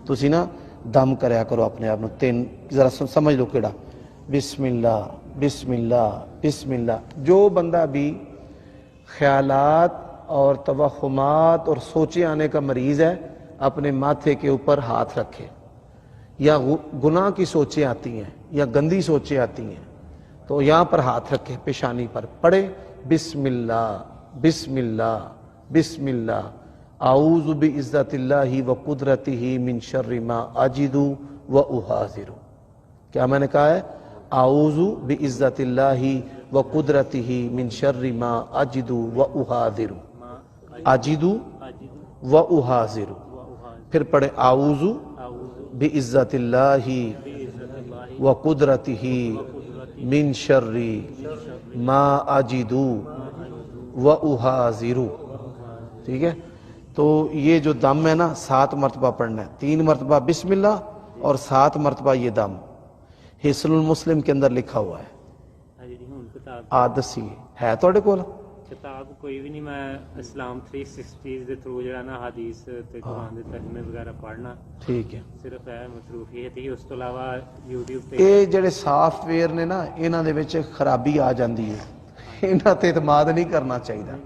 ਤੁਸੀਂ ਨਾ ਦਮ ਕਰਿਆ ਕਰੋ ਆਪਣੇ ਆਪ ਨੂੰ 3 ذرا ਸਮਝ ਲਓ ਕਿਹੜਾ बिस्मिल्ला बिस्मिल्ला बिस्मिल्ला। जो बंदा भी ख्यालात और तवहुमात और सोचे आने का मरीज़ है अपने माथे के ऊपर हाथ रखे, या गुनाह की सोचें आती हैं या गंदी सोचें आती हैं तो यहाँ पर हाथ रखे, पेशानी पर पढ़े बिस्मिल्ला बिस्मिल्ला बिस्मिल्ला आऊज़ु बिइज़्ज़तिल्लाहि व कुदरतिही मिन शर्रि मा अजिदु व उहाज़िरु। क्या मैंने कहा है? आऊज़ु बिइज़्ज़तिल्लाहि व कुदरतिही मिन शर्रि मा अजिदु व उहाज़िरु। अजिदु व उहाज़िरु। फिर पढ़े आऊज़ु बिइज़्ज़तिल्लाहि व कुदरतिही मिन शर्रि मा अजिदु व उहाज़िरु। ठीक है, तो ये जो दम है ना 7 मरतबा पढ़ना है, 3 मरतबा बिस्मिल्लाह और 7 मरतबा ये दम। हिस्नुल मुस्लिम के अंदर लिखा हुआ है। आदसी है थोड़े कोल किताब कोई भी नहीं, मैं इस्लाम 360 ਦੇ ਥਰੂ ਜਿਹੜਾ ਨਾ ਹਦੀਸ ਤੇ ਕੁਰਾਨ ਦੇ ਤਰਜਮੇ ਵਗੈਰਾ ਪੜ੍ਹਨਾ। ਠੀਕ ਹੈ, ਸਿਰਫ ਇਹ ਮਸਰੂਫੀਅਤ ਹੀ, ਉਸ ਤੋਂ ਇਲਾਵਾ YouTube ਤੇ ਇਹ ਜਿਹੜੇ ਸਾਫਟਵੇਅਰ ਨੇ ਨਾ ਇਹਨਾਂ ਦੇ ਵਿੱਚ ਖਰਾਬੀ ਆ ਜਾਂਦੀ ਹੈ, ਇਹਨਾਂ ਤੇ ਇਤਮਾਦ ਨਹੀਂ ਕਰਨਾ ਚਾਹੀਦਾ।